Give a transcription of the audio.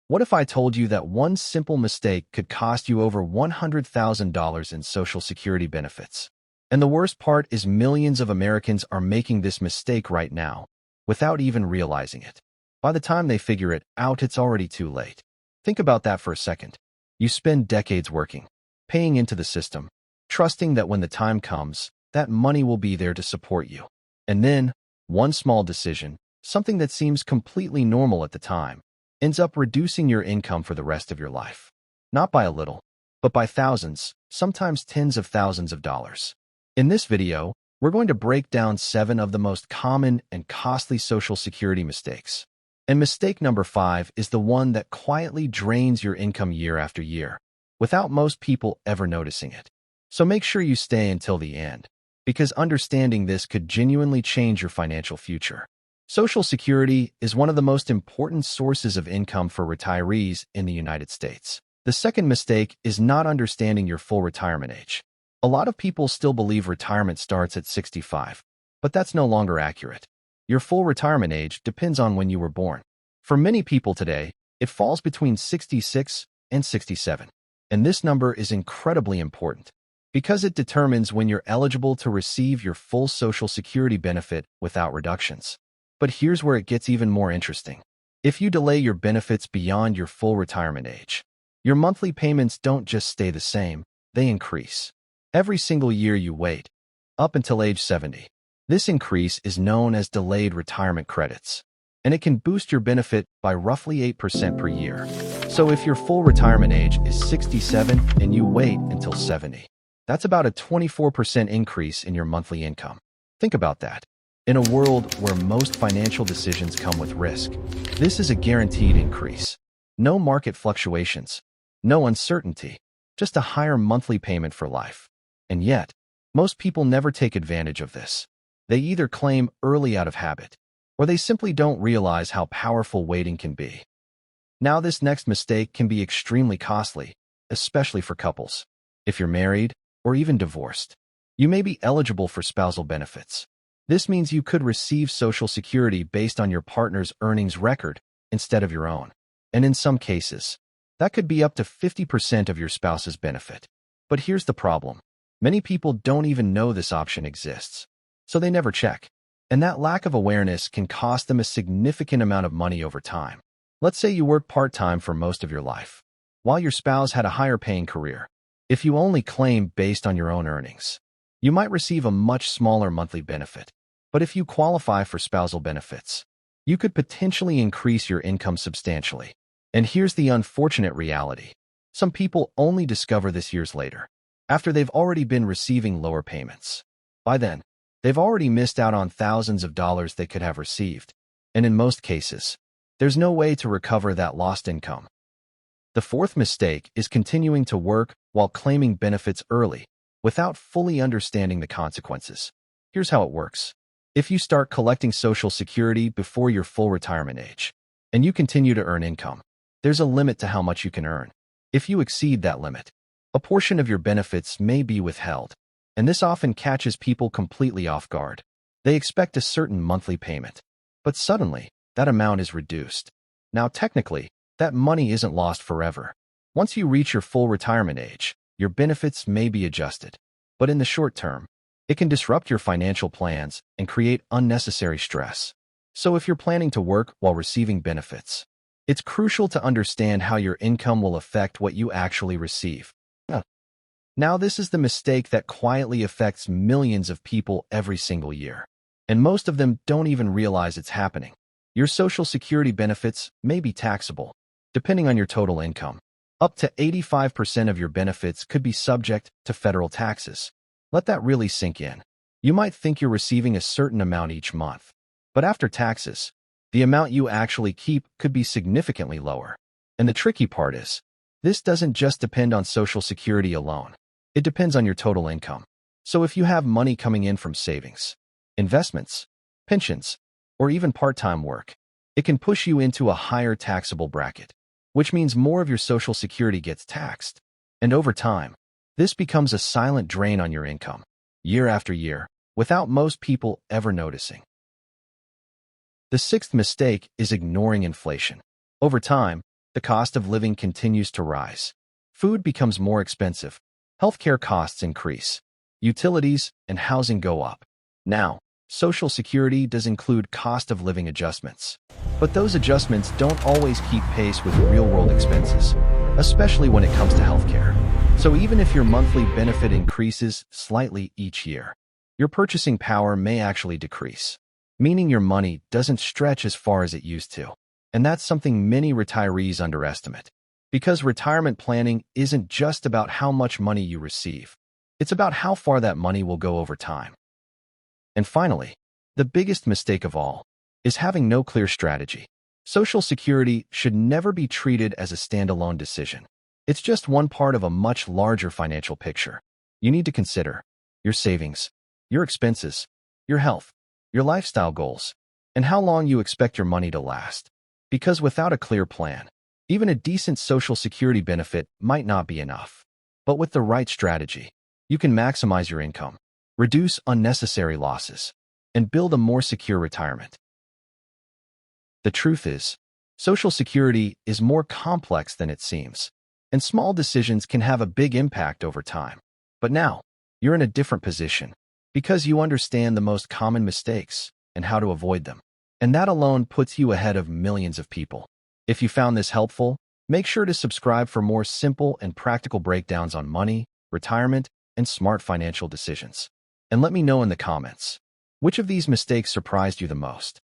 What if I told you that one simple mistake could cost you over $100,000 in Social Security benefits? And the worst part is millions of Americans are making this mistake right now, without even realizing it. By the time they figure it out, it's already too late. Think about that for a second. You spend decades working, paying into the system, trusting that when the time comes, that money will be there to support you. And then, one small decision, something that seems completely normal at the time, ends up reducing your income for the rest of your life. Not by a little, but by thousands, sometimes tens of thousands of dollars. In this video, we're going to break down 7 of the most common and costly Social Security mistakes. And mistake number 5 is the one that quietly drains your income year after year, without most people ever noticing it. So make sure you stay until the end, because understanding this could genuinely change your financial future. Social Security is one of the most important sources of income for retirees in the United States. The second mistake is not understanding your full retirement age. A lot of people still believe retirement starts at 65, but that's no longer accurate. Your full retirement age depends on when you were born. For many people today, it falls between 66 and 67. And this number is incredibly important because it determines when you're eligible to receive your full Social Security benefit without reductions. But here's where it gets even more interesting. If you delay your benefits beyond your full retirement age, your monthly payments don't just stay the same, they increase. Every single year you wait, up until age 70. This increase is known as delayed retirement credits, and it can boost your benefit by roughly 8% per year. So if your full retirement age is 67 and you wait until 70, that's about a 24% increase in your monthly income. Think about that. In a world where most financial decisions come with risk, this is a guaranteed increase. No market fluctuations, no uncertainty, just a higher monthly payment for life. And yet, most people never take advantage of this. They either claim early out of habit, or they simply don't realize how powerful waiting can be. Now, this next mistake can be extremely costly, especially for couples. If you're married or even divorced, you may be eligible for spousal benefits. This means you could receive Social Security based on your partner's earnings record instead of your own. And in some cases, that could be up to 50% of your spouse's benefit. But here's the problem. Many people don't even know this option exists, so they never check. And that lack of awareness can cost them a significant amount of money over time. Let's say you work part-time for most of your life, while your spouse had a higher-paying career. If you only claim based on your own earnings, you might receive a much smaller monthly benefit. But if you qualify for spousal benefits, you could potentially increase your income substantially. And here's the unfortunate reality. Some people only discover this years later, after they've already been receiving lower payments. By then, they've already missed out on thousands of dollars they could have received. And in most cases, there's no way to recover that lost income. The fourth mistake is continuing to work while claiming benefits early, without fully understanding the consequences. Here's how it works. If you start collecting Social Security before your full retirement age, and you continue to earn income, there's a limit to how much you can earn. If you exceed that limit, a portion of your benefits may be withheld, and this often catches people completely off guard. They expect a certain monthly payment, but suddenly, that amount is reduced. Now, technically, that money isn't lost forever. Once you reach your full retirement age, your benefits may be adjusted, but in the short term, it can disrupt your financial plans and create unnecessary stress. So if you're planning to work while receiving benefits, it's crucial to understand how your income will affect what you actually receive. Now, this is the mistake that quietly affects millions of people every single year, and most of them don't even realize it's happening. Your Social Security benefits may be taxable, depending on your total income. Up to 85% of your benefits could be subject to federal taxes. Let that really sink in. You might think you're receiving a certain amount each month, but after taxes, the amount you actually keep could be significantly lower. And the tricky part is, this doesn't just depend on Social Security alone. It depends on your total income. So if you have money coming in from savings, investments, pensions, or even part-time work, it can push you into a higher taxable bracket, which means more of your Social Security gets taxed. And over time, this becomes a silent drain on your income, year after year, without most people ever noticing. The sixth mistake is ignoring inflation. Over time, the cost of living continues to rise. Food becomes more expensive. Healthcare costs increase. Utilities and housing go up. Now, Social Security does include cost of living adjustments. But those adjustments don't always keep pace with real-world expenses, especially when it comes to healthcare. So even if your monthly benefit increases slightly each year, your purchasing power may actually decrease, meaning your money doesn't stretch as far as it used to. And that's something many retirees underestimate. Because retirement planning isn't just about how much money you receive. It's about how far that money will go over time. And finally, the biggest mistake of all is having no clear strategy. Social Security should never be treated as a standalone decision. It's just one part of a much larger financial picture. You need to consider your savings, your expenses, your health, your lifestyle goals, and how long you expect your money to last. Because without a clear plan, even a decent Social Security benefit might not be enough. But with the right strategy, you can maximize your income, reduce unnecessary losses, and build a more secure retirement. The truth is, Social Security is more complex than it seems, and small decisions can have a big impact over time. But now, you're in a different position because you understand the most common mistakes and how to avoid them. And that alone puts you ahead of millions of people. If you found this helpful, make sure to subscribe for more simple and practical breakdowns on money, retirement, and smart financial decisions. And let me know in the comments, which of these mistakes surprised you the most?